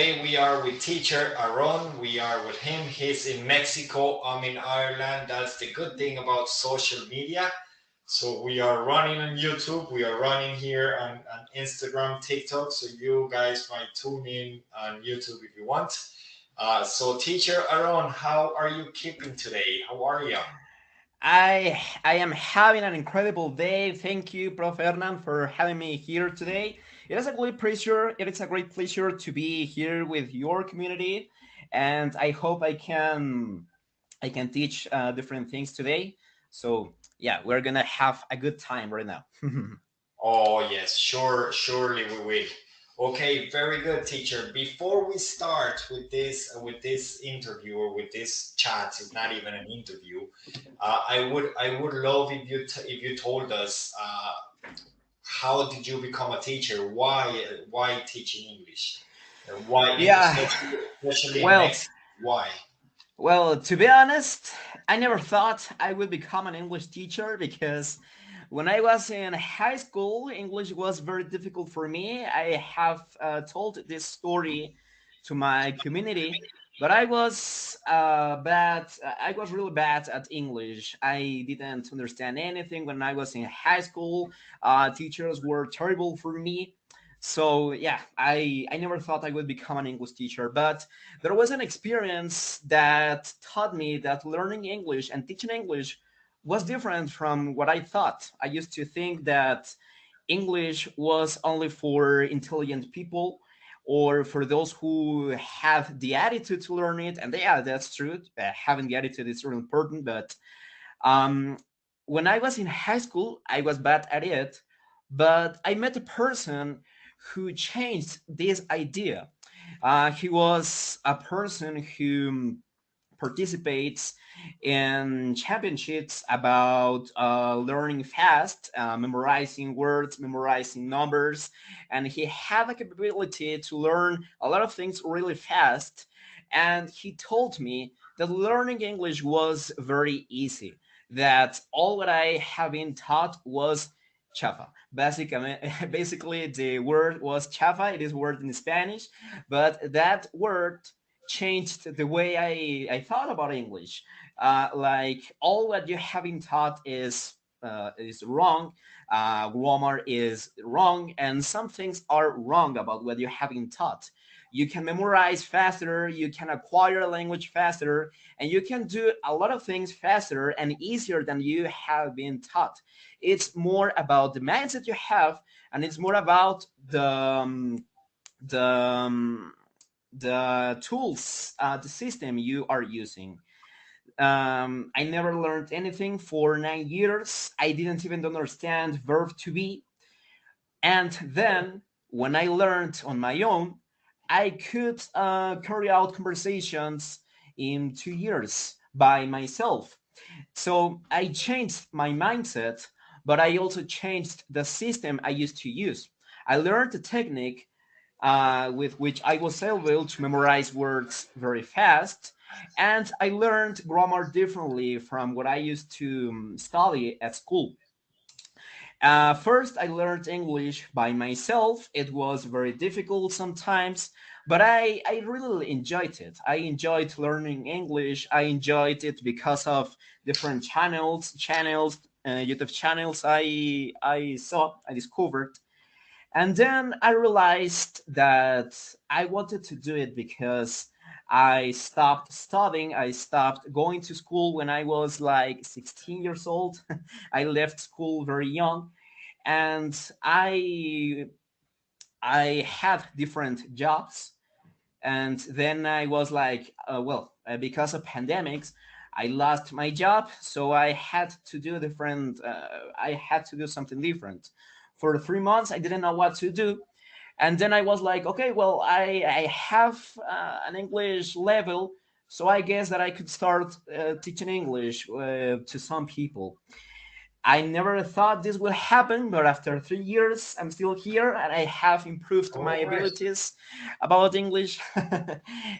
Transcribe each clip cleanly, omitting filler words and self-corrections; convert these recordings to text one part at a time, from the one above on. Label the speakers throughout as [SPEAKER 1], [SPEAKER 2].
[SPEAKER 1] Today we are with teacher Aaron. We are with him. He's in Mexico. I'm in Ireland. That's the good thing about social media. So we are running on YouTube. We are running here on Instagram, TikTok. So you guys might tune in on YouTube if you want. So teacher Aaron, how are you keeping today? How are you?
[SPEAKER 2] I am having an incredible day. Thank you, Prof. Hernan, for having me here today. It is a great pleasure. It is a great pleasure to be here with your community, and I hope I can teach different things today. So yeah, we're gonna have a good time right now.
[SPEAKER 1] Oh yes, sure, surely we will. Okay, very good, teacher. Before we start with this interview or with this chat, it's not even an interview. I would love if if you told us how did you become a teacher? Why teaching English? Why,
[SPEAKER 2] Yeah.
[SPEAKER 1] especially in
[SPEAKER 2] Well,
[SPEAKER 1] Mexico? Why?
[SPEAKER 2] to be honest, I never thought I would become an English teacher because when I was in high school, English was very difficult for me. I have told this story to my community, but I was bad. I was really bad at English. I didn't understand anything when I was in high school. Teachers were terrible for me. So yeah, I never thought I would become an English teacher, but there was an experience that taught me that learning English and teaching English was different from what I thought. I used to think that English was only for intelligent people or for those who have the attitude to learn it. And yeah, that's true. Having the attitude is really important. But um, when I was in high school, I was bad at it. But I met a person who changed this idea. He was a person who participates in championships about learning fast, memorizing words, memorizing numbers, and he had the capability to learn a lot of things really fast. And he told me that learning English was very easy, that all what I have been taught was chafa. Basically, the word was chafa. It is a word in Spanish, but that word changed the way I thought about English. Like all what you have been taught is wrong. Grammar is wrong, and some things are wrong about what you have been taught. You can memorize faster, you can acquire a language faster, and you can do a lot of things faster and easier than you have been taught. It's more about the mindset you have, and it's more about the the tools, the system you are using. I never learned anything for 9 years. I didn't even understand verb to be. And then when I learned on my own, I could carry out conversations in 2 years by myself. So I changed my mindset, but I also changed the system I used to use. I learned a technique with which I was able to memorize words very fast. And I learned grammar differently from what I used to study at school. First, I learned English by myself. It was very difficult sometimes, but I really enjoyed it. I enjoyed learning English. I enjoyed it because of different YouTube channels I saw, I discovered. And then I realized that I wanted to do it because I stopped studying. I stopped going to school when I was like 16 years old. I left school very young, and I had different jobs. And then I was like, because of pandemics, I lost my job, so I had to do different. I had to do something different. For 3 months, I didn't know what to do, and then I was like, okay, well, I have an English level, so I guess that I could start teaching English to some people. I never thought this would happen, but after 3 years, I'm still here and I have improved my
[SPEAKER 1] All right.
[SPEAKER 2] abilities about English,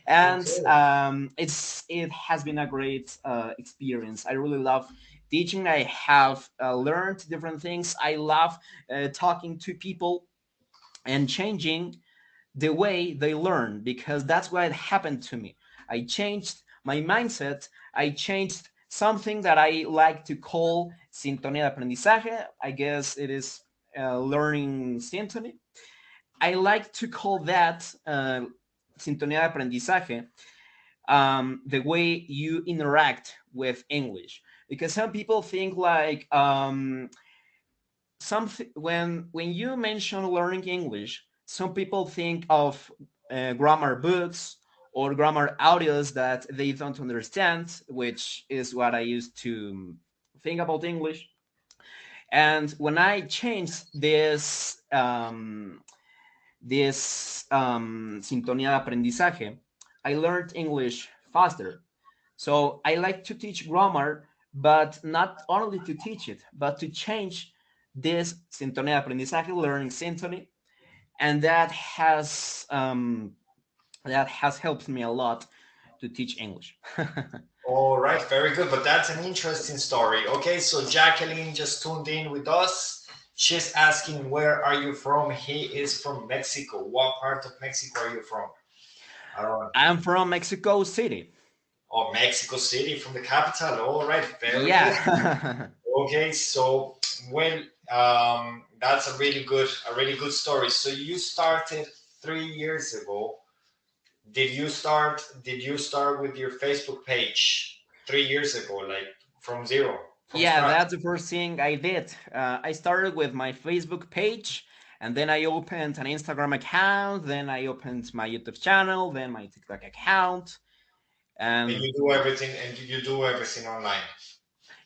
[SPEAKER 2] and
[SPEAKER 1] Okay.
[SPEAKER 2] it has been a great experience. I really love teaching. I have learned different things. I love talking to people and changing the way they learn, because that's what happened to me. I changed my mindset. I changed something that I like to call sintonía de aprendizaje. I guess it is learning symphony. I like to call that sintonía de aprendizaje, the way you interact with English. Because some people think like something when you mention learning English, some people think of grammar books or grammar audios that they don't understand, which is what I used to think about English. And when I changed this sintonía de aprendizaje, I learned English faster. So I like to teach grammar, but not only to teach it, but to change this sintonía de aprendizaje, learning symphony, and that has helped me a lot to teach English.
[SPEAKER 1] All right, very good. But that's an interesting story. Okay, so Jacqueline just tuned in with us. She's asking, where are you from? He is from Mexico. What part of Mexico are you from? Aaron.
[SPEAKER 2] I'm from Mexico City.
[SPEAKER 1] Oh, Mexico City, from the capital. All right, very good.
[SPEAKER 2] Yeah.
[SPEAKER 1] Okay, so well, that's a really good story. So you started 3 years ago. Did you start with your Facebook page 3 years ago, like from zero, from
[SPEAKER 2] Yeah,
[SPEAKER 1] scratch?
[SPEAKER 2] that's the first thing I did. I started with my Facebook page, and then I opened an Instagram account, then I opened my YouTube channel, then my TikTok account,
[SPEAKER 1] And
[SPEAKER 2] and
[SPEAKER 1] you do everything, online.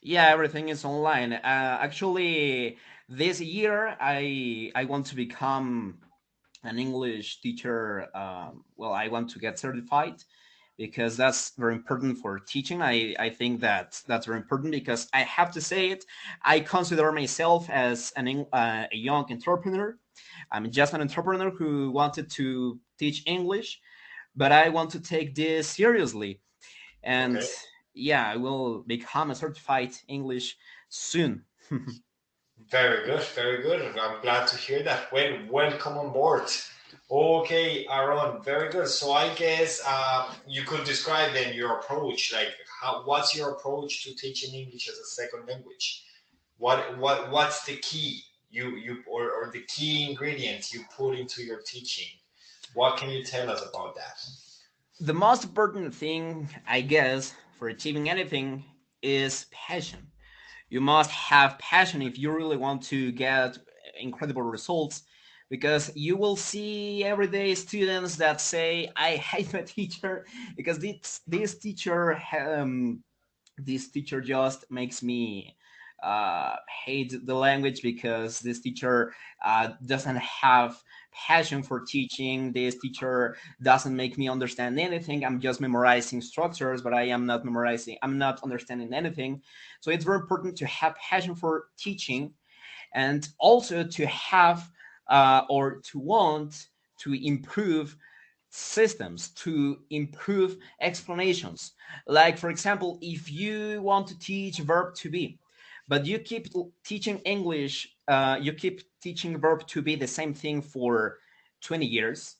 [SPEAKER 2] yeah, everything is online. Actually, this year I want to become an English teacher. Well, I want to get certified because that's very important for teaching. I think that that's very important because I have to say it. I consider myself as a young entrepreneur. I'm just an entrepreneur who wanted to teach English, but I want to take this seriously. And
[SPEAKER 1] Okay.
[SPEAKER 2] yeah, I will become a certified English soon.
[SPEAKER 1] Very good, very good. I'm glad to hear that. Well, welcome on board. Okay, Aaron, very good. So I guess you could describe then your approach, like what's your approach to teaching English as a second language? What's the key or the key ingredient you put into your teaching? What can you tell us about that?
[SPEAKER 2] The most important thing, I guess, for achieving anything is passion. You must have passion if you really want to get incredible results, because you will see everyday students that say, I hate my teacher because this teacher just makes me hate the language, because this teacher doesn't have passion for teaching. This teacher doesn't make me understand anything. I'm just memorizing structures, but I'm not understanding anything. So it's very important to have passion for teaching, and also to have or to want to improve systems, to improve explanations. Like, for example, if you want to teach verb to be, but you keep teaching English, you keep teaching verb to be the same thing for 20 years,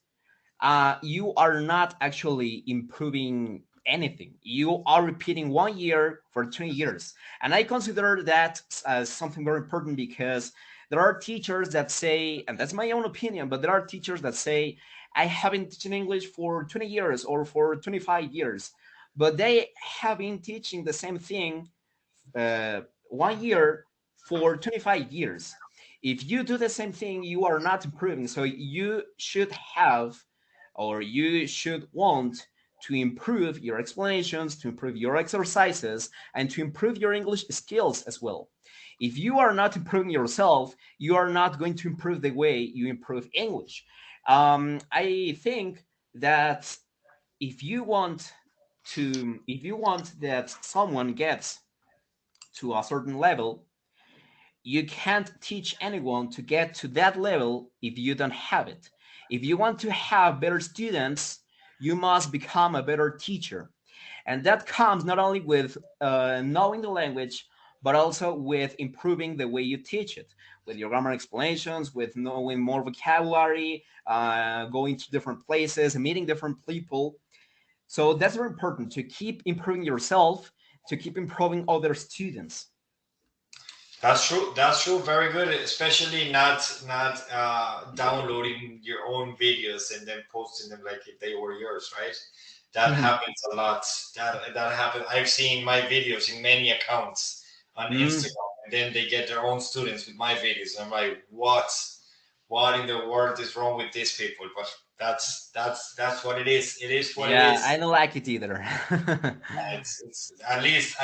[SPEAKER 2] you are not actually improving anything. You are repeating 1 year for 20 years. And I consider that as something very important, because there are teachers that say, and that's my own opinion, but there are teachers that say, I haven't teaching English for 20 years or for 25 years, but they have been teaching the same thing 1 year for 25 years. If you do the same thing, you are not improving. So you should have, or you should want to improve your explanations, to improve your exercises, and to improve your English skills as well. If you are not improving yourself, you are not going to improve the way you improve English. I think that if you want that someone gets to a certain level, you can't teach anyone to get to that level if you don't have it. If you want to have better students, you must become a better teacher. And that comes not only with knowing the language, but also with improving the way you teach it, with your grammar explanations, with knowing more vocabulary, going to different places, meeting different people. So that's very important to keep improving yourself, to keep improving other students.
[SPEAKER 1] That's true. That's true. Very good. Especially not downloading your own videos and then posting them like if they were yours, right? That happens a lot. That happens. I've seen my videos in many accounts on
[SPEAKER 2] Mm,
[SPEAKER 1] Instagram, and then they get their own students with my videos. I'm like, what? What in the world is wrong with these people? But that's what it is. It is what it
[SPEAKER 2] yeah,
[SPEAKER 1] is.
[SPEAKER 2] I don't like it either.
[SPEAKER 1] It's at least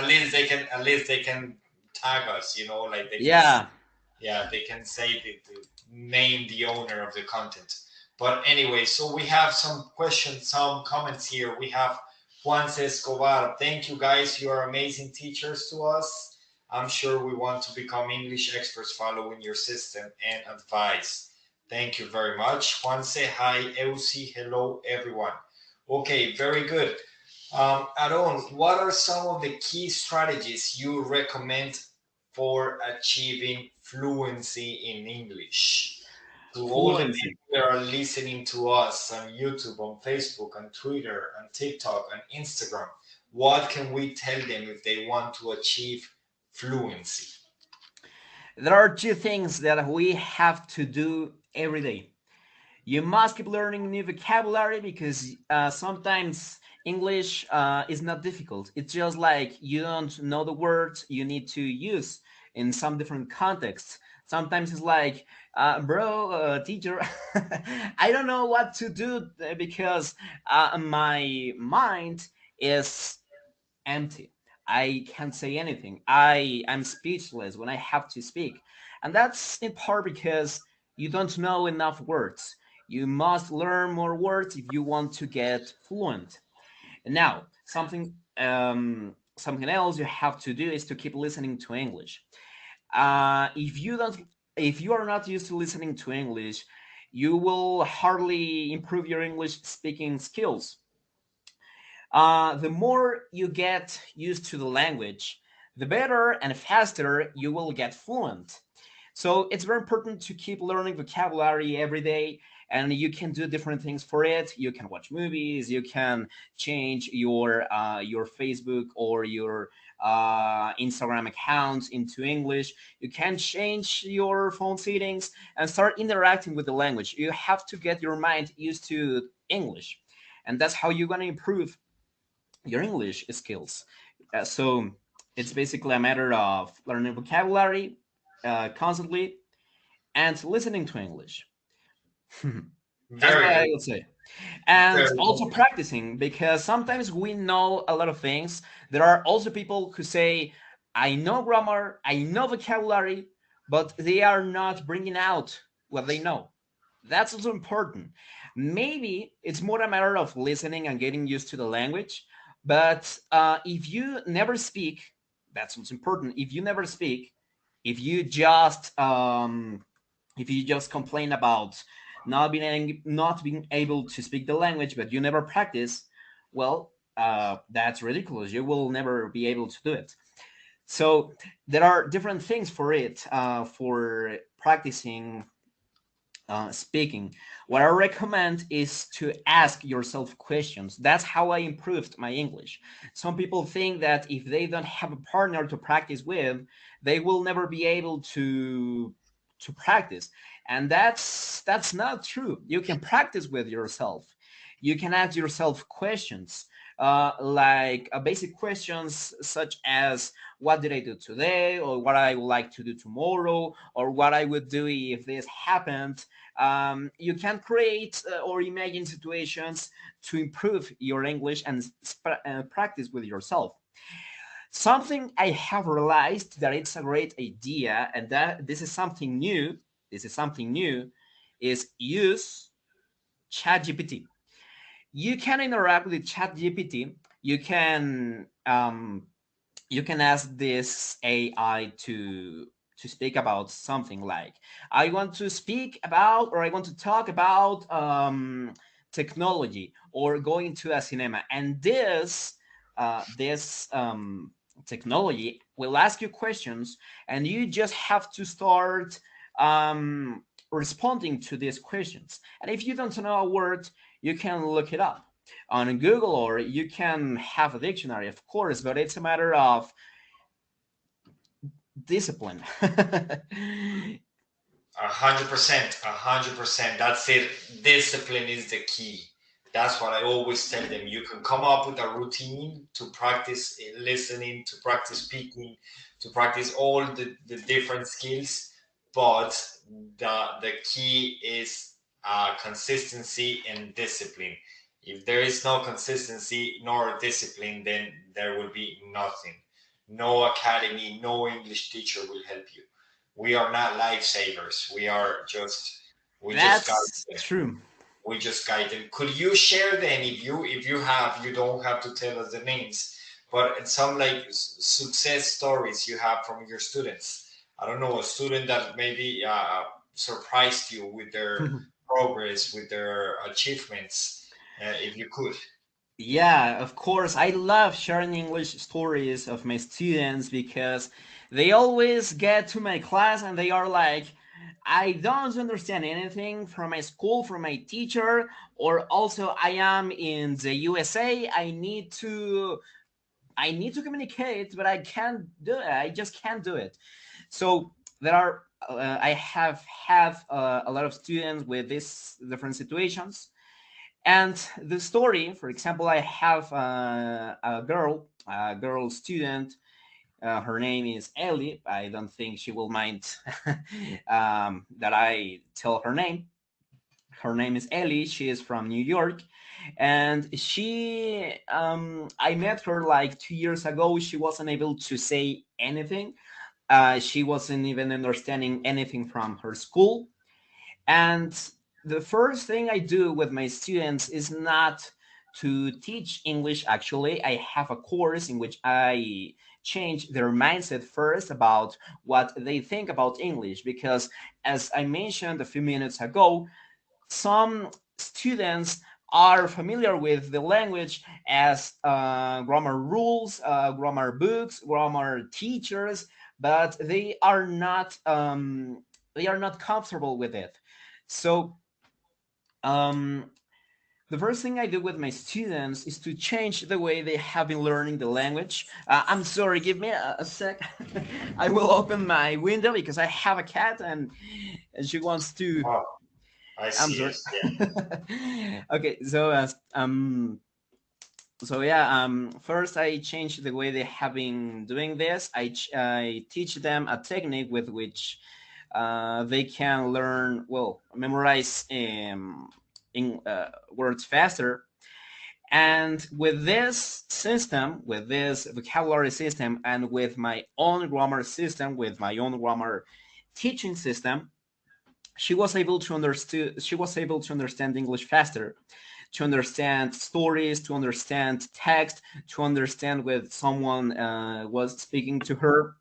[SPEAKER 1] they can tag us, like they can,
[SPEAKER 2] Yeah,
[SPEAKER 1] yeah, they can say the name the owner of the content. But anyway, so we have some questions, some comments here. We have Juan Escobar. Thank you guys. You are amazing teachers to us. I'm sure we want to become English experts following your system and advice. Thank you very much. Juan say hi. Eusi, hello everyone. Okay, very good. Aaron, what are some of the key strategies you recommend for achieving fluency in English? To all the
[SPEAKER 2] fluency.
[SPEAKER 1] people that are listening to us on YouTube, on Facebook, on Twitter, on TikTok, on Instagram, what can we tell them if they want to achieve fluency?
[SPEAKER 2] There are two things that we have to do every day. You must keep learning new vocabulary because sometimes English is not difficult. It's just like you don't know the words you need to use in some different contexts. Sometimes it's like, bro, teacher, I don't know what to do because my mind is empty. I can't say anything. I am speechless when I have to speak. And that's in part because you don't know enough words. You must learn more words if you want to get fluent. And now, something else you have to do is to keep listening to English. If you don't, if you are not used to listening to English, you will hardly improve your English speaking skills. The more you get used to the language, the better and faster you will get fluent. So it's very important to keep learning vocabulary every day, and you can do different things for it. You can watch movies, you can change your Facebook or your Instagram accounts into English. You can change your phone settings and start interacting with the language. You have to get your mind used to English, and that's how you're gonna improve your English skills. So it's basically a matter of learning vocabulary constantly and listening to English. That's what
[SPEAKER 1] Very
[SPEAKER 2] I
[SPEAKER 1] good.
[SPEAKER 2] would say. And
[SPEAKER 1] Very
[SPEAKER 2] also
[SPEAKER 1] good.
[SPEAKER 2] practicing because sometimes we know a lot of things. There are also people who say, I know grammar, I know vocabulary, but they are not bringing out what they know. That's also important. Maybe it's more a matter of listening and getting used to the language. But if you never speak, that's what's important. If you never speak, if you just if you just complain about not being able to speak the language, but you never practice, well, that's ridiculous. You will never be able to do it. So there are different things for it for practicing speaking. What I recommend is to ask yourself questions. That's how I improved my English. Some people think that if they don't have a partner to practice with, they will never be able to practice, and that's not true. You can practice with yourself. You can ask yourself questions. Like basic questions such as what did I do today, or what I would like to do tomorrow, or what I would do if this happened. You can create or imagine situations to improve your English and practice with yourself. Something I have realized that it's a great idea, and that this is something new. This is something new. Is use ChatGPT. You can interact with ChatGPT. You can ask this AI to speak about something like, I want to speak about, or I want to talk about technology or going to a cinema, and this technology will ask you questions, and you just have to start responding to these questions. And if you don't know a word, you can look it up on Google, or you can have a dictionary, of course, but it's a matter of discipline.
[SPEAKER 1] 100%, 100%. That's it. Discipline is the key. That's what I always tell them. You can come up with a routine to practice listening, to practice speaking, to practice all the different skills, but the key is consistency and discipline. If there is no consistency nor discipline, then there will be nothing. No academy, no English teacher will help you. We are not lifesavers. We just guide
[SPEAKER 2] That's
[SPEAKER 1] them.
[SPEAKER 2] true.
[SPEAKER 1] We just guide them. Could you share then, if you have, you don't have to tell us the names, but some like success stories you have from your students. I don't know, a student that maybe surprised you with their progress, with their achievements, if you could.
[SPEAKER 2] Yeah, of course. I love sharing English stories of my students because they always get to my class and they are like, I don't understand anything from my school, from my teacher, or also I am in the USA. I need to communicate, but I can't do it. I just can't do it. So there are I have had a lot of students with these different situations. And the story, for example, I have a girl student. Her name is Ellie. I don't think she will mind that I tell her name. Her name is Ellie. She is from New York, and I met her like 2 years ago. She wasn't able to say anything. She wasn't even understanding anything from her school. And the first thing I do with my students is not to teach English. Actually, I have a course in which I change their mindset first about what they think about English. Because, as I mentioned a few minutes ago, some students are familiar with the language as grammar rules, grammar books, grammar teachers, but they are not comfortable with it. So um, the first thing I do with my students is to change the way they have been learning the language. I'm sorry, give me a sec. I will open my window because I have a cat and she wants to.
[SPEAKER 1] Oh, I
[SPEAKER 2] I'm
[SPEAKER 1] see
[SPEAKER 2] sorry.
[SPEAKER 1] it. Yeah.
[SPEAKER 2] Okay, so yeah, first I change the way they have been doing this. I teach them a technique with which they can learn, well, memorize words faster. And with this system, with this vocabulary system, and with my own grammar system, with my own grammar teaching system, she was able to understand English faster, to understand stories, to understand text, to understand when someone was speaking to her.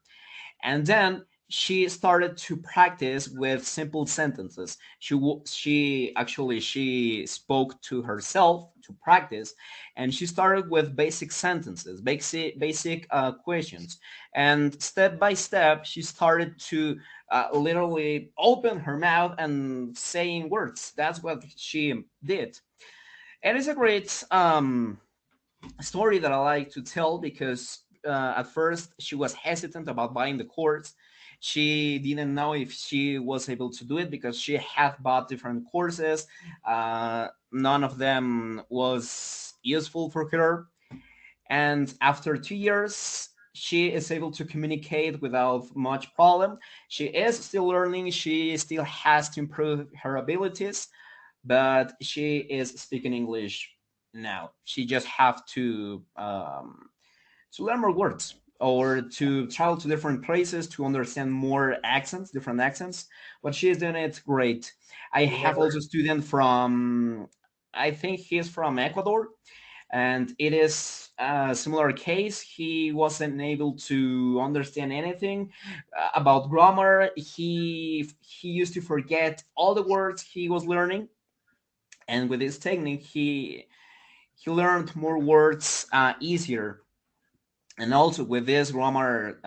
[SPEAKER 2] And then she started to practice with simple sentences. She spoke to herself to practice, and she started with basic sentences, basic questions, and step by step she started to literally open her mouth and saying words. That's what she did. And it's a great story that I like to tell because at first she was hesitant about buying the course. She didn't know if she was able to do it because she had bought different courses. None of them was useful for her. And after 2 years, she is able to communicate without much problem. She is still learning. She still has to improve her abilities, but she is speaking English now. She just have to learn more words or to travel to different places to understand more accents, different accents. But she is doing it great. I
[SPEAKER 1] You
[SPEAKER 2] have
[SPEAKER 1] never.
[SPEAKER 2] also a student from, I think he's from Ecuador, and it is a similar case. He wasn't able to understand anything about grammar. He used to forget all the words he was learning, and with this technique he learned more words easier. And also with this grammar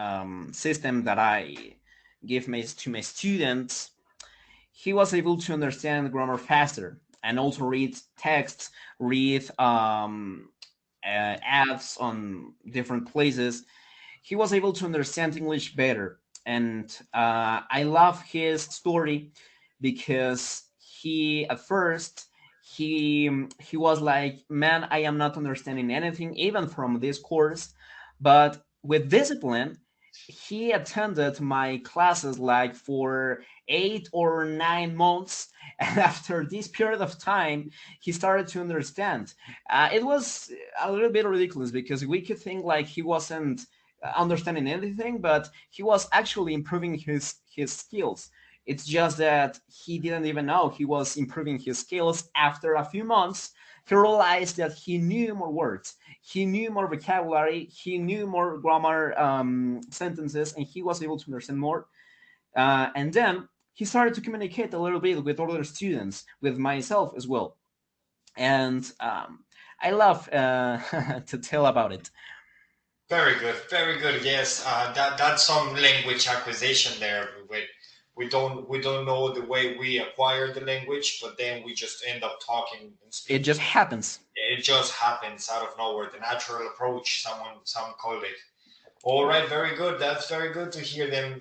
[SPEAKER 2] system that I give to my students, he was able to understand grammar faster and also read texts, read ads on different places. He was able to understand English better. And I love his story because he, at first, he was like, man, I am not understanding anything, even from this course. But with discipline, he attended my classes like for 8 or 9 months. And after this period of time, he started to understand. It was a little bit ridiculous because we could think like he wasn't understanding anything, but he was actually improving his skills. It's just that he didn't even know he was improving his skills. After a few months, he realized that he knew more words, he knew more vocabulary, he knew more grammar sentences, and he was able to understand more. And then he started to communicate a little bit with other students, with myself as well. And I love to tell about it.
[SPEAKER 1] Very good, very good. Yes, that's some language acquisition there. We don't know the way we acquire the language, but then we just end up talking and
[SPEAKER 2] It
[SPEAKER 1] speaking
[SPEAKER 2] just
[SPEAKER 1] it.
[SPEAKER 2] happens.
[SPEAKER 1] It just happens out of nowhere. The natural approach, some call it. All right, very good. That's very good to hear them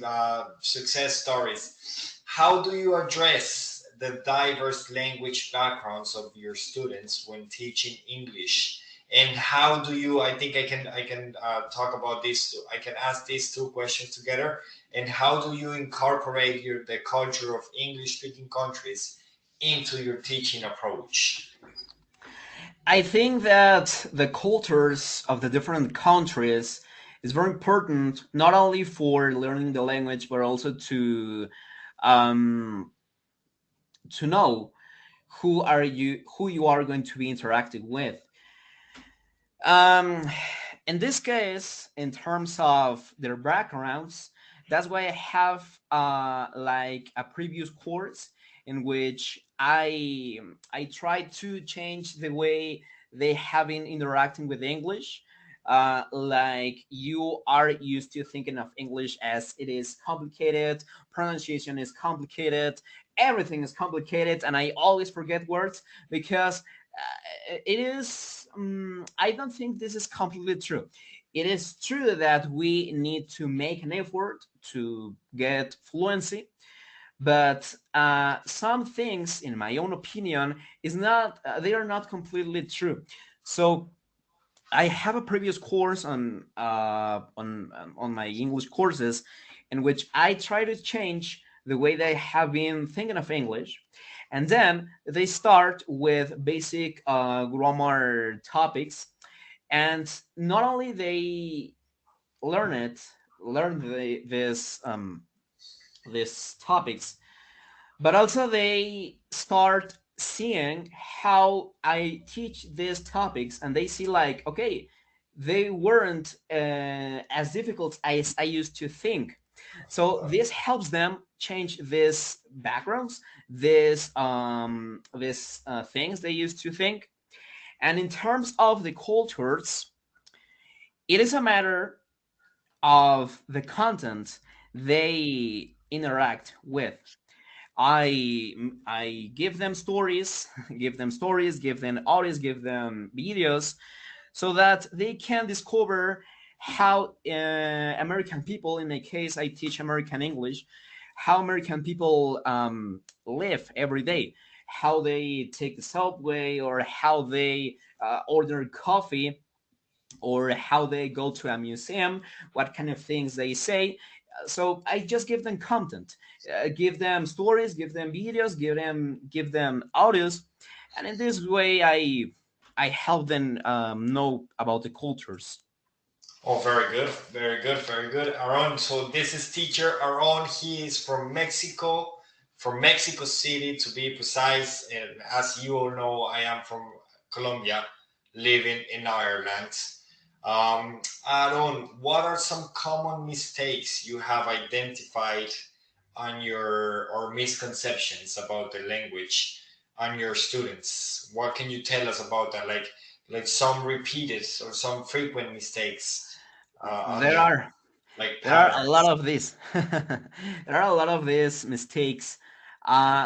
[SPEAKER 1] success stories. How do you address the diverse language backgrounds of your students when teaching English? And how do you? I think I can talk about this. I can ask these two questions together. And how do you incorporate the culture of English speaking countries into your teaching approach?
[SPEAKER 2] I think that the cultures of the different countries is very important, not only for learning the language, but also um, to know who you are going to be interacting with. Um, in this case, in terms of their backgrounds, that's why I have like a previous course in which I try to change the way they have been interacting with English. Like you are used to thinking of English as it is complicated, pronunciation is complicated, everything is complicated, and I always forget words because it is I don't think this is completely true. It is true that we need to make an effort to get fluency, but some things, in my own opinion, is not they are not completely true. So I have a previous course on my English courses in which I try to change the way they have been thinking of English, and then they start with basic grammar topics, and not only they learn it, learn these topics, but also they start seeing how I teach these topics, and they see like, okay, they weren't as difficult as I used to think. So this helps them change these backgrounds, these things they used to think. And in terms of the cultures, it is a matter of the content they interact with. I give them stories, give them stories, give them audios, give them videos, so that they can discover how American people, in my case, I teach American English, how American people live every day, how they take the subway, or how they order coffee, or how they go to a museum, what kind of things they say. So I just give them content, give them stories, give them videos, give them audios, and in this way I help them know about the cultures.
[SPEAKER 1] Oh, very good, very good, very good. Aaron, so this is teacher Aaron. He is from Mexico City to be precise. And as you all know, I am from Colombia, living in Ireland. Aaron, what are some common mistakes you have identified on your or misconceptions about the language on your students? What can you tell us about that? Like some repeated or some frequent mistakes. on
[SPEAKER 2] There
[SPEAKER 1] the
[SPEAKER 2] are
[SPEAKER 1] like
[SPEAKER 2] there are a lot
[SPEAKER 1] patterns?
[SPEAKER 2] of these. There are a lot of these mistakes.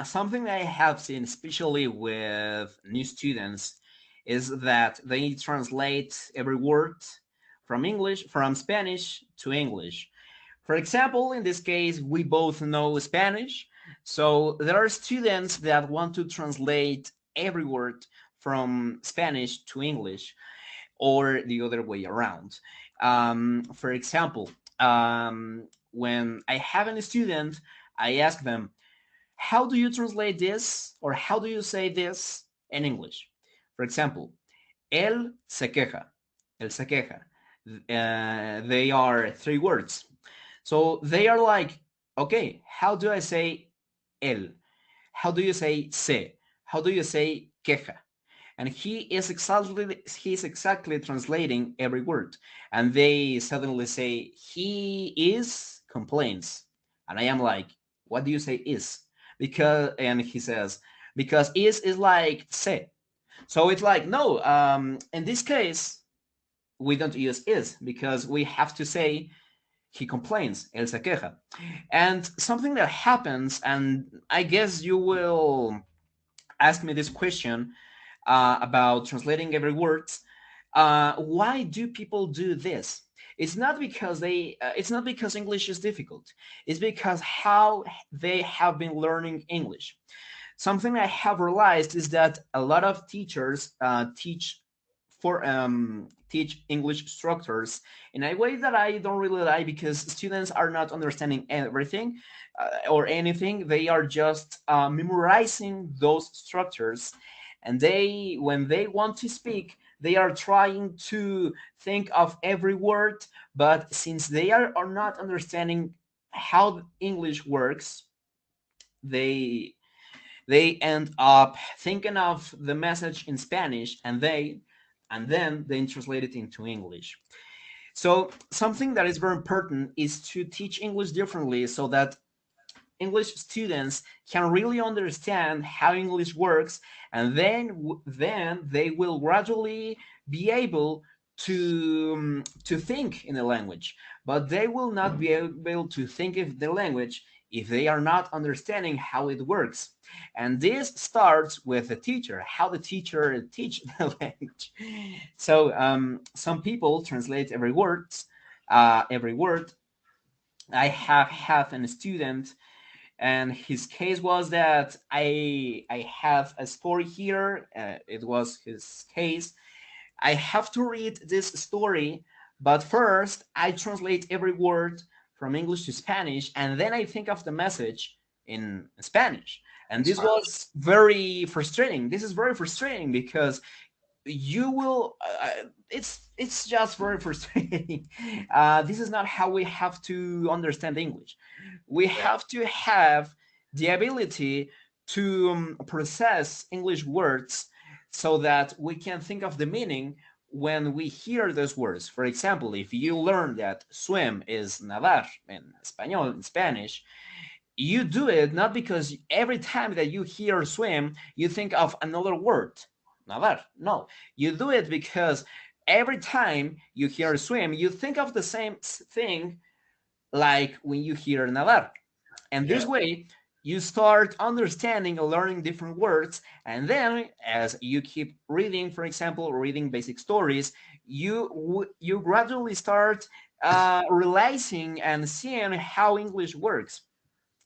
[SPEAKER 2] Something I have seen, especially with new students, is that they translate every word from Spanish to English. For example, in this case, we both know Spanish, so there are students that want to translate every word from Spanish to English or the other way around. For example, when I have a student, I ask them, how do you translate this or how do you say this in English? For example, él se queja, él se queja. They are three words. So they are like, okay, how do I say él? How do you say se? How do you say queja? And he's exactly translating every word. And they suddenly say he is complains, and I am like, what do you say is? Because and he says because is like say. So it's like no. In this case, we don't use is because we have to say he complains, él se queja. And something that happens, and I guess you will ask me this question about translating every word. Why do people do this? It's not because English is difficult. It's because how they have been learning English. Something I have realized is that a lot of teachers teach English structures in a way that I don't really like because students are not understanding everything or anything. They are just memorizing those structures, and when they want to speak, they are trying to think of every word. But since are not understanding how English works, they they end up thinking of the message in Spanish and then they translate it into English. So something that is very important is to teach English differently so that English students can really understand how English works, and then they will gradually be able to think in the language. But they will not be able to think of the language if they are not understanding how it works. And this starts with the teacher, how the teacher teach the language. So some people translate every word. I have had a student and his case was that I have a story here. It was his case. I have to read this story, but first I translate every word from English to Spanish, and then I think of the message in Spanish.
[SPEAKER 1] In
[SPEAKER 2] And this
[SPEAKER 1] Spanish?
[SPEAKER 2] was very frustrating. This is very frustrating because you will it's just very frustrating. This is not how we have to understand English. We
[SPEAKER 1] Yeah,
[SPEAKER 2] have to have the ability to process English words so that we can think of the meaning when we hear those words. For example, if you learn that swim is nadar in Spanish, you do it not because every time that you hear swim, you think of another word, nadar. No, you do it because every time you hear swim, you think of the same thing like when you hear nadar. And
[SPEAKER 1] yeah,
[SPEAKER 2] this way, you start understanding and learning different words. And then, as you keep reading, for example, reading basic stories, you gradually start realizing and seeing how English works.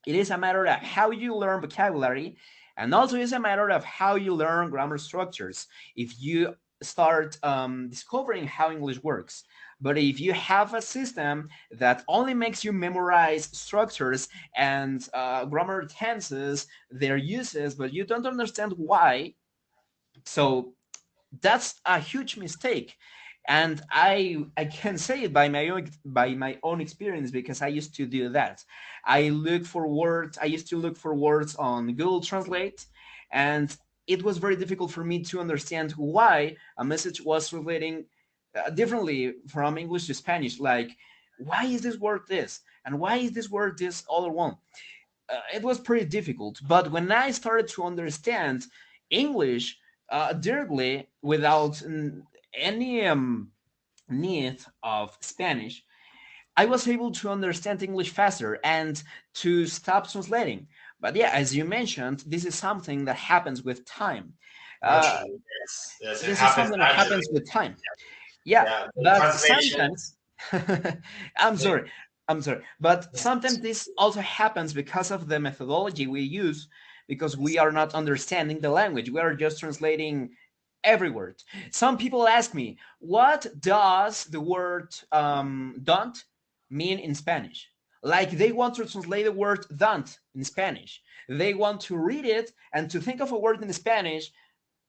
[SPEAKER 2] It is a matter of how you learn vocabulary, and also it's a matter of how you learn grammar structures. If you start discovering how English works, but if you have a system that only makes you memorize structures and grammar tenses, their uses, but you don't understand why, so that's a huge mistake. And I can say it by my own experience because I used to do that. I used to look for words on Google Translate, and it was very difficult for me to understand why a message was relating differently from English to Spanish. Like, why is this word this and why is this word this other one? It was pretty difficult. But when I started to understand English directly without any need of Spanish, I was able to understand English faster and to stop translating. But yeah, as you mentioned, this is something that happens with time. Uh,
[SPEAKER 1] Naturally, yes, yes, it
[SPEAKER 2] this is
[SPEAKER 1] happens
[SPEAKER 2] something that
[SPEAKER 1] naturally.
[SPEAKER 2] happens with time. Yeah,
[SPEAKER 1] Yeah, the
[SPEAKER 2] but
[SPEAKER 1] translation.
[SPEAKER 2] sometimes I'm
[SPEAKER 1] The,
[SPEAKER 2] sorry, I'm sorry, but
[SPEAKER 1] the,
[SPEAKER 2] sometimes this also happens because of the methodology we use, because we are not understanding the language. We are just translating every word. Some people ask me, what does the word don't mean in Spanish? Like they want to translate the word don't in Spanish. They want to read it and to think of a word in Spanish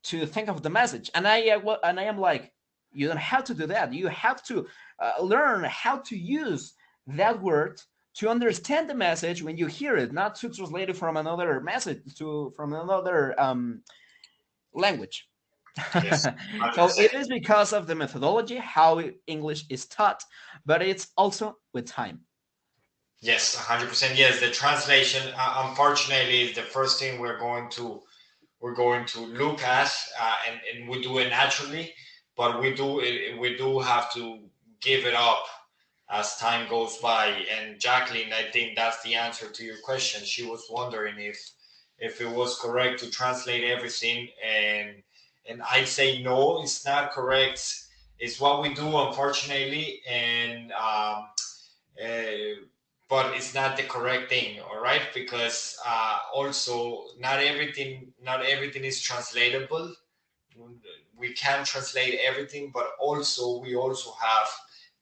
[SPEAKER 2] to think of the message. And I am like, you don't have to do that. You have to learn how to use that word to understand the message when you hear it, not to translate it from another message to from another language.
[SPEAKER 1] yes, 100%.
[SPEAKER 2] So it is because of the methodology how English is taught, but it's also with time.
[SPEAKER 1] Yes, 100%. Yes, the translation, unfortunately, is the first thing we're going to look at, and we do it naturally, but we do have to give it up as time goes by. And Jacqueline, I think that's the answer to your question. She was wondering if it was correct to translate everything, and I'd say no, it's not correct. It's what we do, unfortunately, and uh, but it's not the correct thing, all right? Because also not everything is translatable. We can translate everything, but also we also have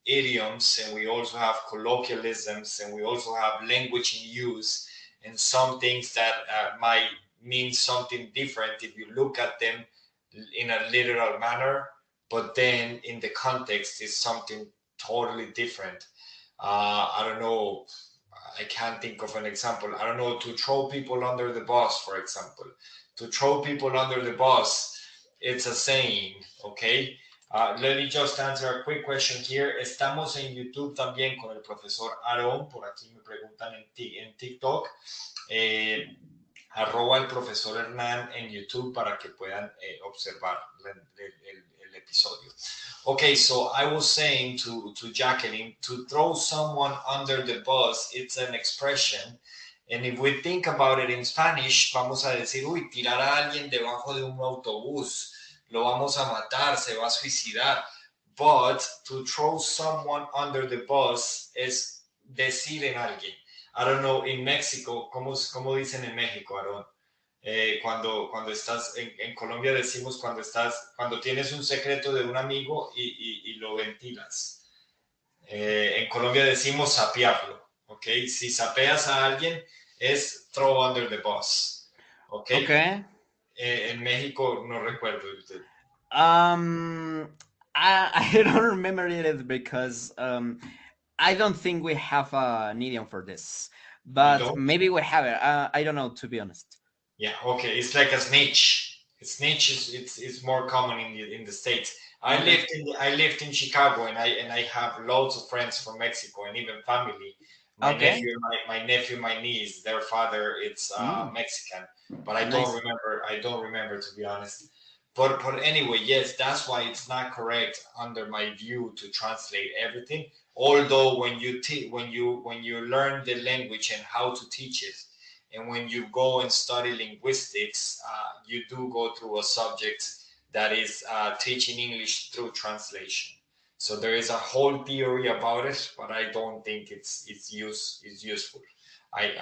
[SPEAKER 1] idioms, and we also have colloquialisms, and we also have language in use, and some things that might mean something different if you look at them in a literal manner, but then in the context is something totally different. I don't know. I can't think of an example. I don't know, to throw people under the bus, for example. To throw people under the bus, it's a saying, okay? Let me just answer a quick question here. Estamos en YouTube también con el profesor Aaron. Por aquí me preguntan en TikTok. Eh, @ el profesor Hernán en YouTube para que puedan observar el episodio. Okay, so I was saying to Jacqueline, to throw someone under the bus, it's an expression. And if we think about it in Spanish, vamos a decir, uy, tirar a alguien debajo de un autobús, lo vamos a matar, se va a suicidar. But to throw someone under the bus es decir en alguien. I don't know, in México, ¿cómo dicen en México, Aaron? Cuando estás en Colombia decimos cuando tienes un secreto de un amigo y lo ventilas. En Colombia decimos sapearlo, ¿ok? Si sapeas a alguien es throw under the bus, ¿ok?
[SPEAKER 2] Okay.
[SPEAKER 1] En México no recuerdo.
[SPEAKER 2] Um, I don't remember it because I don't think we have an idiom for this,
[SPEAKER 1] You
[SPEAKER 2] but
[SPEAKER 1] don't?
[SPEAKER 2] maybe we have it. I don't know, to be honest.
[SPEAKER 1] Yeah, okay. It's like a snitch. A snitch is it's more common in the States. I
[SPEAKER 2] Okay.
[SPEAKER 1] lived in I lived in Chicago, and I have loads of friends from Mexico, and even family. My
[SPEAKER 2] Okay.
[SPEAKER 1] nephew, my nephew, my niece, their father, it's
[SPEAKER 2] Mm,
[SPEAKER 1] Mexican, but I don't
[SPEAKER 2] nice.
[SPEAKER 1] remember. I don't remember, to be honest. But anyway, yes, that's why it's not correct under my view to translate everything. Although when you learn the language and how to teach it, and when you go and study linguistics, you do go through a subject that is teaching English through translation. So there is a whole theory about it, but I don't think it's useful.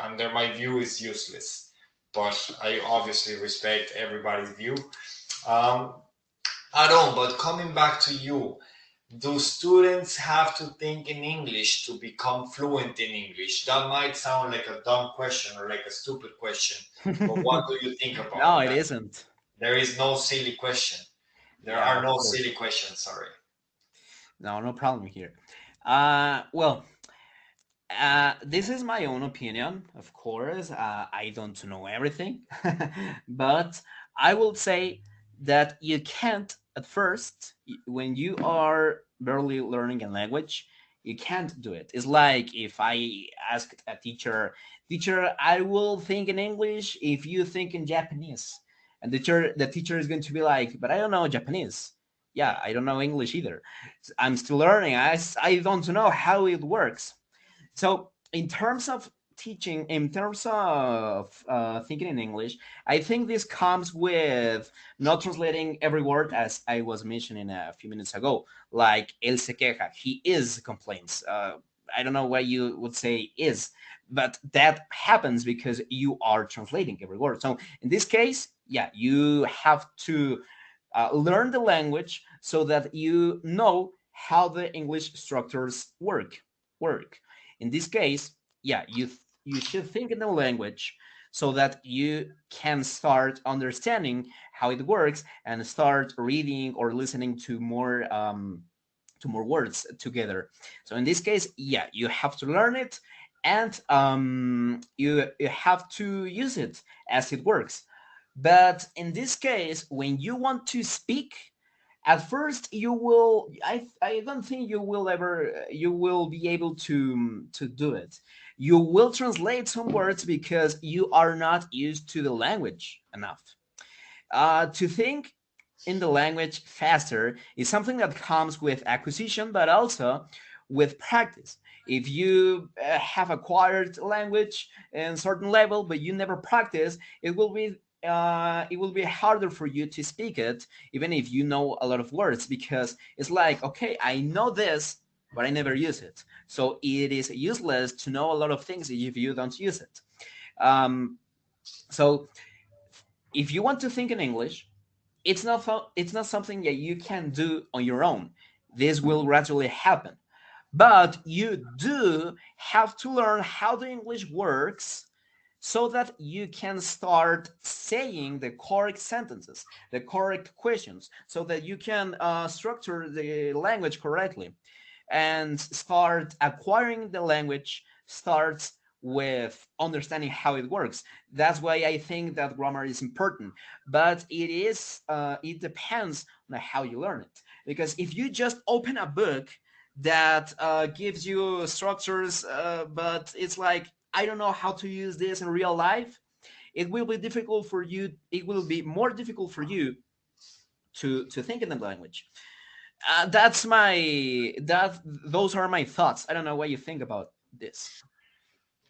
[SPEAKER 1] Under my view, it's useless. But I obviously respect everybody's view. Um, I don't. But coming back to you, do students have to think in English to become fluent in English? That might sound like a dumb question or like a stupid question, but what do you think
[SPEAKER 2] No,
[SPEAKER 1] about
[SPEAKER 2] it
[SPEAKER 1] that?
[SPEAKER 2] isn't.
[SPEAKER 1] There is no silly question. There
[SPEAKER 2] Yeah,
[SPEAKER 1] are
[SPEAKER 2] of
[SPEAKER 1] no
[SPEAKER 2] course.
[SPEAKER 1] silly questions, sorry.
[SPEAKER 2] No, no problem here. Well, this is my own opinion, of course. I don't know everything, but I will say that you can't at first, when you are barely learning a language, you can't do it. It's like if I asked a teacher, I will think in English if you think in Japanese, and the teacher is going to be like, but I don't know Japanese. yeah, I don't know English either. I'm still learning. I don't know how it works. So, in terms of teaching, in terms of thinking in English, I think this comes with not translating every word, as I was mentioning a few minutes ago, like él se queja, he is complains. I don't know why you would say is, but that happens because you are translating every word. So, in this case, yeah, you have to learn the language so that you know how the English structures work. In this case, yeah, you should think in the language so that you can start understanding how it works and start reading or listening to more words together. So in this case, yeah, you have to learn it, and you have to use it as it works. But in this case, when you want to speak, at first you will, I don't think you will ever you will be able to do it. You will translate some words because you are not used to the language enough. To think in the language faster is something that comes with acquisition, but also with practice. If you have acquired language in certain level, but you never practice, it will be harder for you to speak it, even if you know a lot of words, because it's like, okay, I know this, but I never use it. So it is useless to know a lot of things if you don't use it. Um, so if you want to think in English, it's not something that you can do on your own. This will gradually happen, but you do have to learn how the English works so that you can start saying the correct sentences, the correct questions, so that you can structure the language correctly and start acquiring the language starts with understanding how it works. That's why I think that grammar is important, but it depends on how you learn it. Because if you just open a book that gives you structures, but it's like, I don't know how to use this in real life, it will be difficult for you. It will be more difficult for you to think in the language. That's my that those are my thoughts. I don't know what you think about this.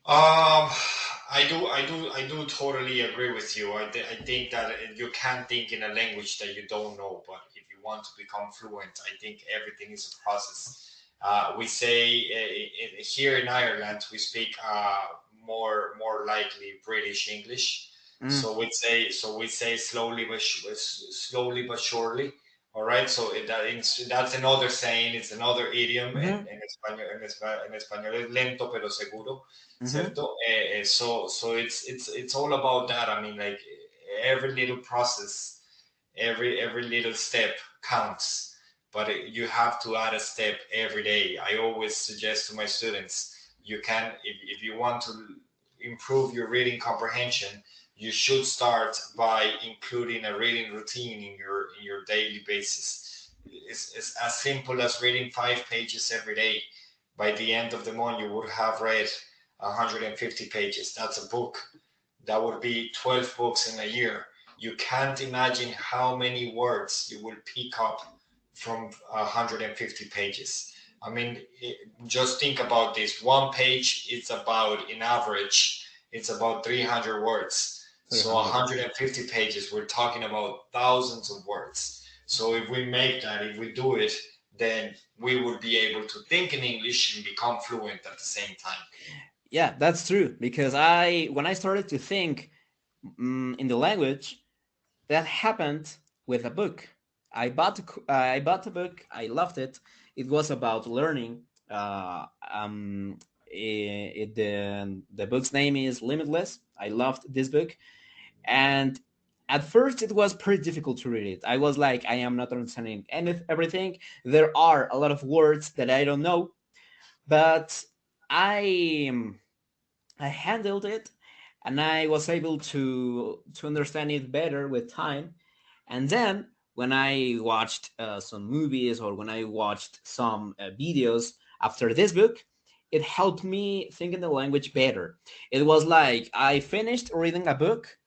[SPEAKER 1] I do totally agree with you. I think that you can't think in a language that you don't know, but if you want to become fluent, I think everything is a process. We say here in Ireland we speak more likely British English.
[SPEAKER 2] Mm,
[SPEAKER 1] So we say slowly but surely. All right, so that's another saying. It's another idiom
[SPEAKER 2] mm-hmm,
[SPEAKER 1] en español es lento pero seguro,
[SPEAKER 2] mm-hmm.
[SPEAKER 1] ¿cierto? So it's all about that. I mean, like every little process, every little step counts, but you have to add a step every day. I always suggest to my students, you can if you want to improve your reading comprehension, you should start by including a reading routine in your daily basis. It's as simple as reading 5 pages every day. By the end of the month you would have read 150 pages. That's a book. That would be 12 books in a year. You can't imagine how many words you will pick up from 150 pages. I mean, just think about this. One page is about, in average, it's about 300 words. So
[SPEAKER 2] 300.
[SPEAKER 1] 150 pages, we're talking about thousands of words. So if we make that, if we do it, then we would be able to think in English and become fluent at the same time.
[SPEAKER 2] Yeah, that's true. Because I when I started to think in the language, that happened with a book. I bought a book. I loved it. It was about learning. The book's name is Limitless. I loved this book, and at first it was pretty difficult to read it. I was like, I am not understanding everything. There are a lot of words that I don't know, but I I handled it, and I was able to understand it better with time. And then when I watched some movies or when I watched some videos after this book, it helped me think in the language better. It was like I finished reading a book,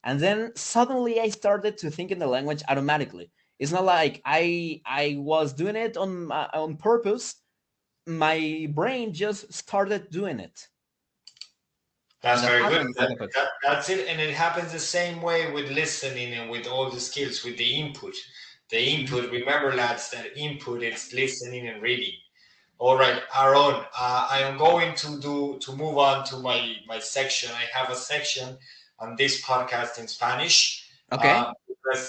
[SPEAKER 2] and then suddenly I started to think in the language automatically. It's not like I was doing it on purpose. My brain just started doing it, and
[SPEAKER 1] That's
[SPEAKER 2] that
[SPEAKER 1] very good.
[SPEAKER 2] happens with epic.
[SPEAKER 1] That's it. And it happens the same way with listening and with all the skills, with the input. The
[SPEAKER 2] Mhm.
[SPEAKER 1] input, remember, lads, that input is listening and reading. All right, Aaron, I am going to move on to my section. I have a section on this podcast in Spanish,
[SPEAKER 2] Okay.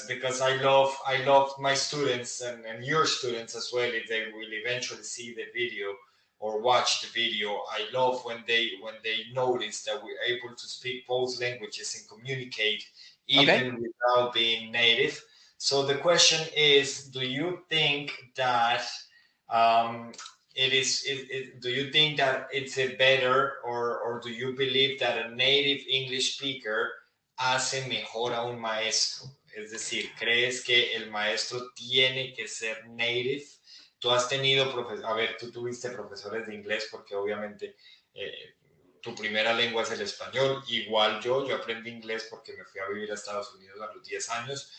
[SPEAKER 1] because I love my students and your students as well. If they will eventually see the video or watch the video, I love when they notice that we're able to speak both languages and communicate
[SPEAKER 2] Okay.
[SPEAKER 1] even without being native. So the question is, do you think that um, do you think that it's a better, or do you believe that a native English speaker hace mejor a un maestro? Es decir, ¿crees que el maestro tiene que ser native? Tú has tenido, a ver, tú tuviste profesores de inglés porque obviamente tu primera lengua es el español, igual yo aprendí inglés porque me fui a vivir a Estados Unidos a los 10 años,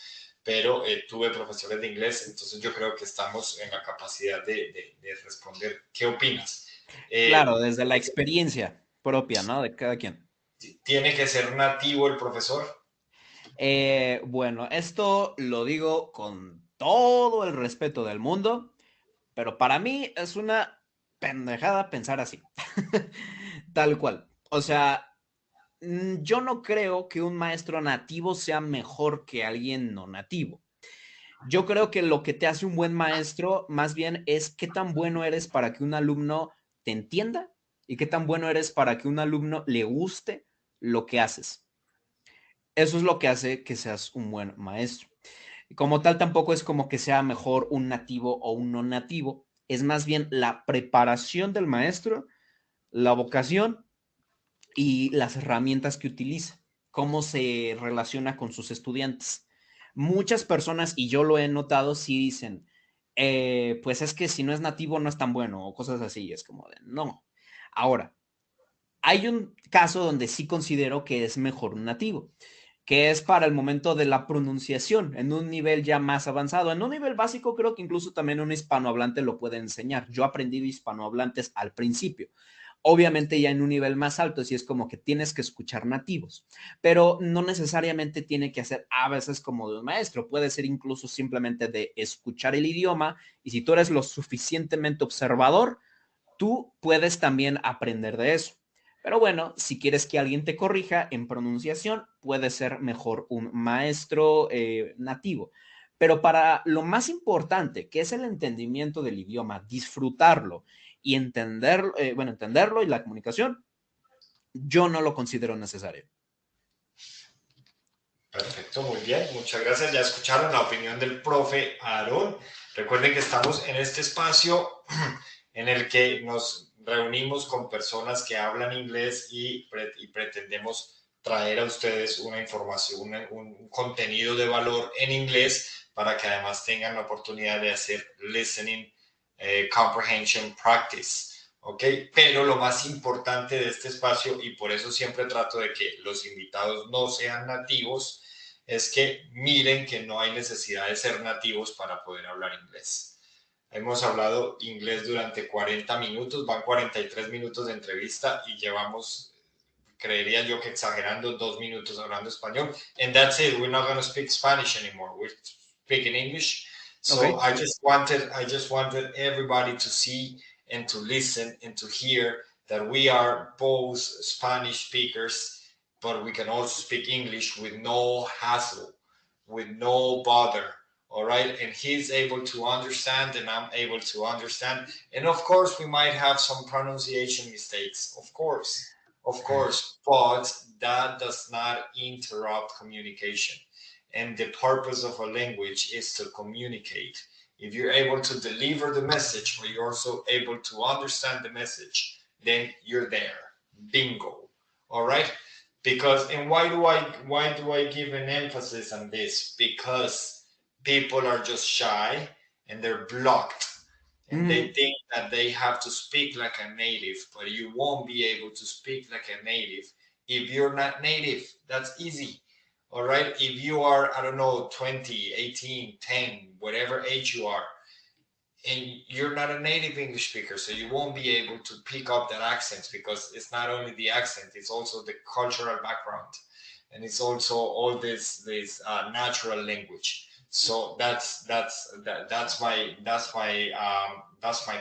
[SPEAKER 1] pero tuve profesores de inglés, entonces yo creo que estamos en la capacidad de responder. ¿Qué opinas? Eh,
[SPEAKER 2] Claro, desde la experiencia propia, ¿no? De cada quien.
[SPEAKER 1] ¿Tiene que ser nativo el profesor?
[SPEAKER 2] Bueno, esto lo digo con todo el respeto del mundo, pero para mí es una pendejada pensar así. Tal cual. O sea, yo no creo que un maestro nativo sea mejor que alguien no nativo. Yo creo que lo que te hace un buen maestro más bien es qué tan bueno eres para que un alumno te entienda y qué tan bueno eres para que un alumno le guste lo que haces. Eso es lo que hace que seas un buen maestro. Como tal, tampoco es como que sea mejor un nativo o un no nativo, es más bien la preparación del maestro, la vocación y las herramientas que utiliza, cómo se relaciona con sus estudiantes. Muchas personas, y yo lo he notado, sí dicen, pues es que si no es nativo no es tan bueno o cosas así, es como de, no. Ahora, hay un caso donde sí considero que es mejor un nativo, que es para el momento de la pronunciación, en un nivel ya más avanzado. En un nivel básico creo que incluso también un hispanohablante lo puede enseñar. Yo aprendí de hispanohablantes al principio. Obviamente ya en un nivel más alto, sí es como que tienes que escuchar nativos, pero no necesariamente tiene que ser a veces como de un maestro, puede ser incluso simplemente de escuchar el idioma y si tú eres lo suficientemente observador, tú puedes también aprender de eso. Pero bueno, si quieres que alguien te corrija en pronunciación, puede ser mejor un maestro nativo. Pero para lo más importante, que es el entendimiento del idioma, disfrutarlo y entender, bueno, entenderlo y la comunicación, yo no lo considero necesario.
[SPEAKER 1] Perfecto, muy bien, muchas gracias. Ya escucharon la opinión del profe Aarón. Recuerden que estamos en este espacio en el que nos reunimos con personas que hablan inglés y pretendemos traer a ustedes una información, un contenido de valor en inglés para que además tengan la oportunidad de hacer listening comprehension practice. ¿Ok? Pero lo más importante de este espacio, y por eso siempre trato de que los invitados no sean nativos, es que miren que no hay necesidad de ser nativos para poder hablar inglés. Hemos hablado inglés durante 40 minutos, van 43 minutos de entrevista y llevamos, creería yo que exagerando, 2 minutos hablando español. And that's it. We're not going to speak Spanish anymore. We're speaking English.
[SPEAKER 2] Ok.
[SPEAKER 1] So I just wanted everybody to see and to listen and to hear that we are both Spanish speakers, but we can also speak English with no hassle, with no bother. All right. And he's able to understand, and I'm able to understand. And of course, we might have some pronunciation mistakes. Of course, but that does not interrupt communication. And the purpose of a language is to communicate. If you're able to deliver the message, or you're also able to understand the message, then you're there. Bingo. All right. Because, and why do I give an emphasis on this? Because people are just shy and they're blocked, and they
[SPEAKER 2] Mm,
[SPEAKER 1] think that they have to speak like a native, but you won't be able to speak like a native if you're not native. That's easy. All right. If you are, I don't know, 20, 18, 10, whatever age you are, and you're not a native English speaker, so you won't be able to pick up that accent because it's not only the accent, it's also the cultural background, and it's also all this natural language. So that's my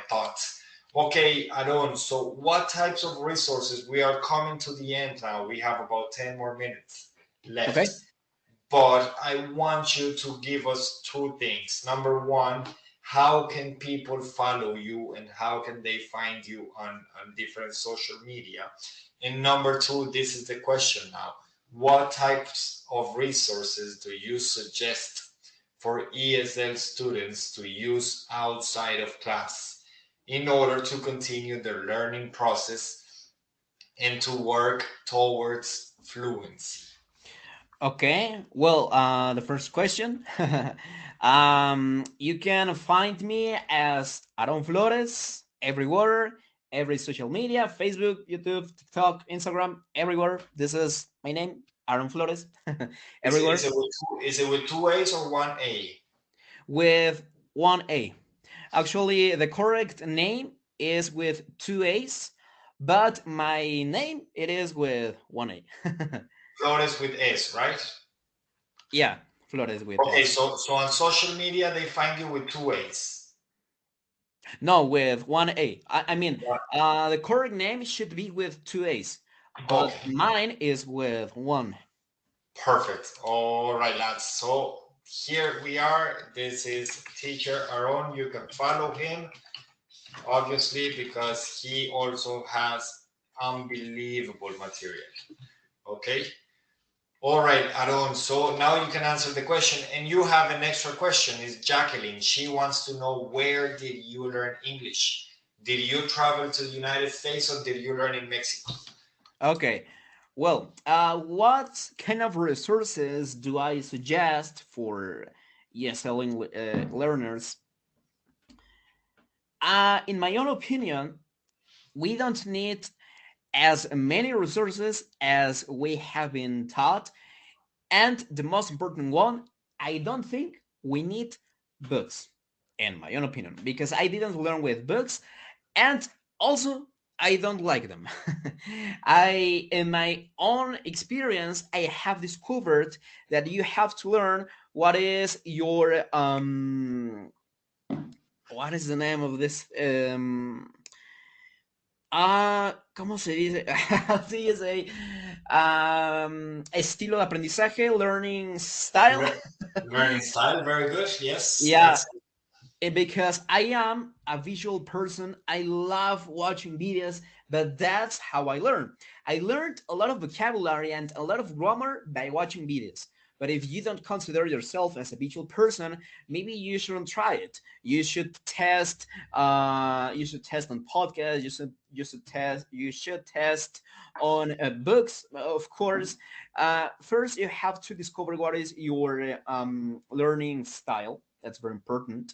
[SPEAKER 1] thoughts. Okay, Adon. So what types of resources? We are coming to the end now. We have about 10 more minutes left,
[SPEAKER 2] Okay.
[SPEAKER 1] but I want you to give us two things. Number one, how can people follow you and how can they find you on different social media? And number two, this is the question now. What types of resources do you suggest for ESL students to use outside of class in order to continue their learning process and to work towards fluency?
[SPEAKER 2] Okay, well, the first question. You can find me as Aaron Flores everywhere, every social media, Facebook, YouTube, TikTok, Instagram, everywhere. This is my name, Aaron Flores,
[SPEAKER 1] Is
[SPEAKER 2] everywhere,
[SPEAKER 1] it with is it with two A's or one A?
[SPEAKER 2] with one A. Actually, the correct name is with two A's, but my name it is with one A.
[SPEAKER 1] Flores with S, right?
[SPEAKER 2] Yeah, Flores with
[SPEAKER 1] Okay,
[SPEAKER 2] S.
[SPEAKER 1] so on social media they find you with two A's.
[SPEAKER 2] No, with one A. I mean,
[SPEAKER 1] One.
[SPEAKER 2] the correct name should be with two A's, but
[SPEAKER 1] Okay,
[SPEAKER 2] mine is with one.
[SPEAKER 1] perfect. All right, lads. So here we are. This is teacher Aaron. You can follow him, obviously, because he also has unbelievable material. Okay. All right, Aaron. So now you can answer the question, and you have an extra question. Is Jacqueline? She wants to know, where did you learn English? Did you travel to the United States or did you learn in Mexico?
[SPEAKER 2] Okay. Well, what kind of resources do I suggest for ESL learners? In my own opinion, we don't need as many resources as we have been taught. And the most important one, I don't think we need books, in my own opinion, because I didn't learn with books, and also I don't like them. In my own experience, I have discovered that you have to learn what is your what is the name of this ¿cómo se dice? How do you say? Estilo de aprendizaje, learning style.
[SPEAKER 1] Le- Learning style, very good. Yes,
[SPEAKER 2] Yeah,
[SPEAKER 1] that's
[SPEAKER 2] because I am a visual person. I love watching videos, but that's how I learn. I learned a lot of vocabulary and a lot of grammar by watching videos. But if you don't consider yourself as a visual person, maybe you shouldn't try it. You should test. You should test on podcasts. You should test on books, of course. First, you have to discover what is your learning style. That's very important,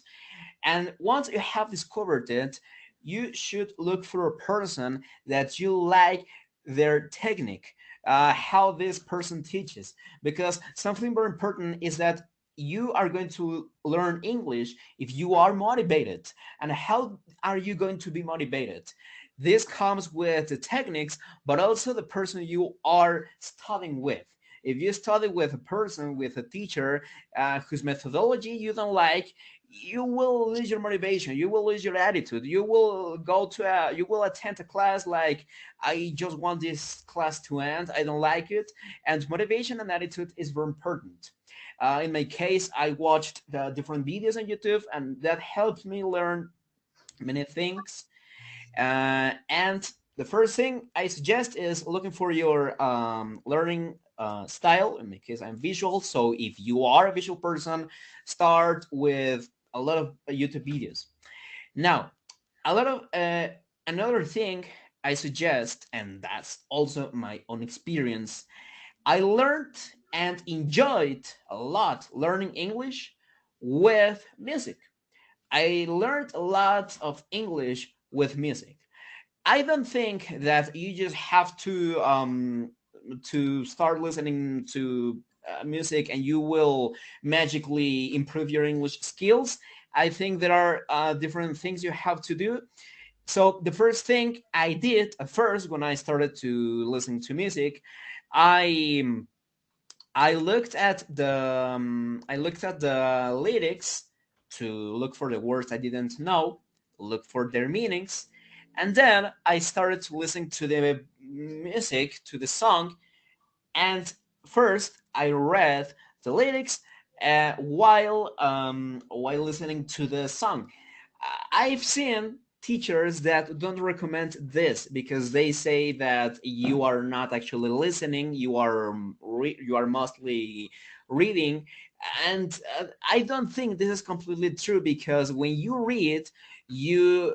[SPEAKER 2] and once you have discovered it, you should look for a person that you like their technique, how this person teaches. Because something very important is that you are going to learn English if you are motivated. And how are you going to be motivated? This comes with the techniques, but also the person you are studying with. If you study with a person, with a teacher whose methodology you don't like, you will lose your motivation, you will lose your attitude, you will attend a class like, I just want this class to end, I don't like it. And motivation and attitude is very important. In my case, I watched different videos on YouTube, and that helped me learn many things. And the first thing I suggest is looking for your learning style. In my case, I'm visual, so if you are a visual person, start with a lot of YouTube videos. Now, a lot of another thing I suggest, and that's also my own experience, I learned and enjoyed a lot learning English with music. I learned a lot of English with music. I don't think that you just have to start listening to music and you will magically improve your English skills. I think there are different things you have to do. So the first thing I did at first when I started to listen to music, I I looked at the lyrics to look for the words I didn't know, look for their meanings, and then I started to listen to the music, to the song, and first I read the lyrics while listening to the song. I've seen teachers that don't recommend this because they say that you are not actually listening, you are mostly reading, and I don't think this is completely true because when you read, you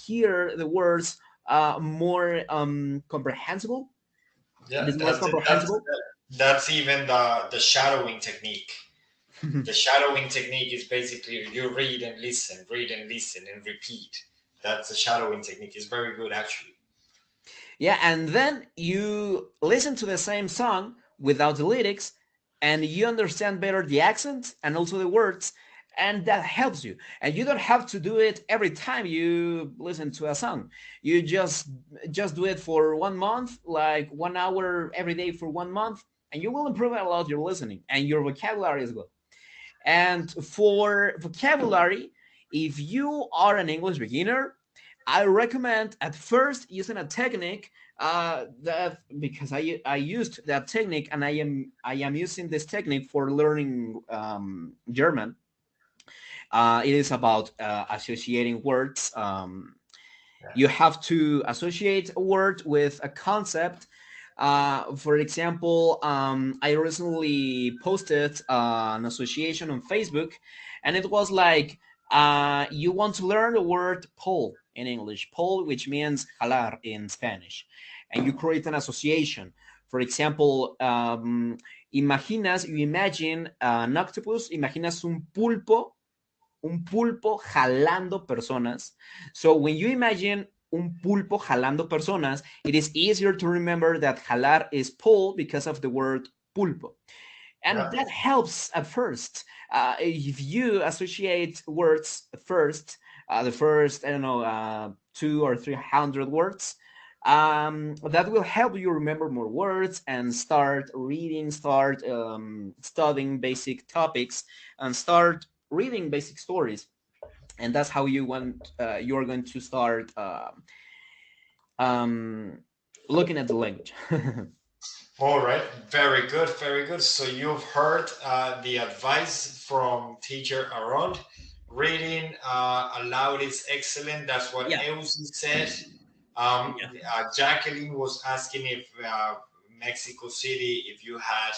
[SPEAKER 2] hear the words more comprehensible. It
[SPEAKER 1] Yeah,
[SPEAKER 2] is more comprehensible.
[SPEAKER 1] that's even the shadowing technique. The shadowing technique is basically you read and listen and repeat. That's the shadowing technique. It's very good actually.
[SPEAKER 2] Yeah, and then you listen to the same song without the lyrics, and you understand better the accent and also the words, and that helps you. And you don't have to do it every time you listen to a song. You just do it for 1 month, like 1 hour every day for 1 month, and you will improve a lot your listening and your vocabulary as well. And for vocabulary, if you are an English beginner, I recommend at first using a technique that because I used that technique and I am using this technique for learning German. It is about associating words.
[SPEAKER 1] Yeah,
[SPEAKER 2] You have to associate a word with a concept. For example, I recently posted an association on Facebook, and it was like you want to learn the word pull in English, pull, which means jalar in Spanish, and you create an association. For example, you imagine an octopus, imaginas un pulpo jalando personas. So when you imagine un pulpo jalando personas, it is easier to remember that jalar is pull because of the word pulpo. And
[SPEAKER 1] yeah,
[SPEAKER 2] that helps at first. If you associate words at first, the first, I don't know, 200 or 300 words, that will help you remember more words and start reading, start studying basic topics, and start reading basic stories. And that's how you're going to start um, looking at the language.
[SPEAKER 1] all right, very good, very good. So you've heard the advice from teacher Aaron. Reading aloud is excellent. That's what
[SPEAKER 2] Yeah,
[SPEAKER 1] Eusi said.
[SPEAKER 2] yeah,
[SPEAKER 1] Jacqueline was asking if Mexico City, if you had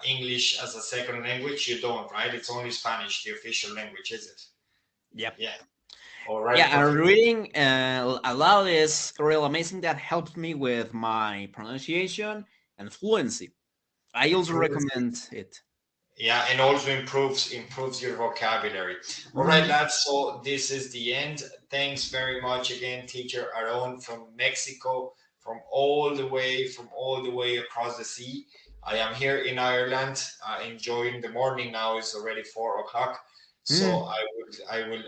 [SPEAKER 1] English as a second language. You don't, right? It's only Spanish, the official language, is it?
[SPEAKER 2] yeah.
[SPEAKER 1] Yeah. All right,
[SPEAKER 2] Yeah, and
[SPEAKER 1] perfect.
[SPEAKER 2] reading aloud is real amazing. That helped me with my pronunciation and fluency. I also
[SPEAKER 1] Fluency.
[SPEAKER 2] recommend it.
[SPEAKER 1] Yeah, and also improves your vocabulary. All right,
[SPEAKER 2] Mhm.
[SPEAKER 1] lads. So this is the end. Thanks very much again, teacher Aaron from Mexico, from all the way across the sea. I am here in Ireland, enjoying the morning. Now it's already 4 o'clock. So
[SPEAKER 2] Mm.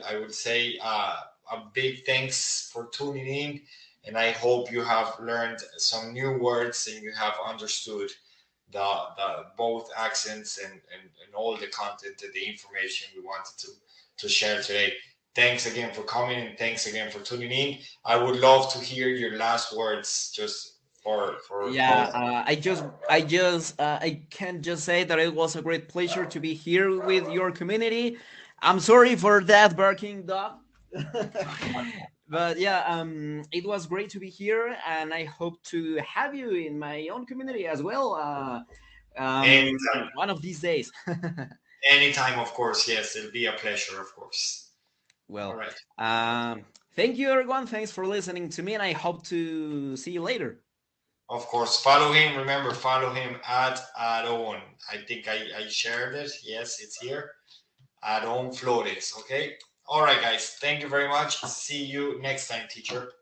[SPEAKER 1] I would say a big thanks for tuning in, and I hope you have learned some new words and you have understood the both accents and all the content and the information we wanted to share today. Thanks again for coming and thanks again for tuning in. I would love to hear your last words just for
[SPEAKER 2] Yeah,
[SPEAKER 1] both.
[SPEAKER 2] I can just say that it was a great pleasure to be here with your community. I'm sorry for that barking dog. But yeah, it was great to be here, and I hope to have you in my own community as well.
[SPEAKER 1] Anytime,
[SPEAKER 2] One of these days.
[SPEAKER 1] anytime, of course. Yes, it'll be a pleasure, of course. All
[SPEAKER 2] Well,
[SPEAKER 1] right.
[SPEAKER 2] thank you, everyone. Thanks for listening to me, and I hope to see you later.
[SPEAKER 1] Of course, follow him. Remember, follow him at Adon. I think I shared it. Yes, it's here. Adon Flores. Okay. All right, guys. Thank you very much. See you next time, teacher.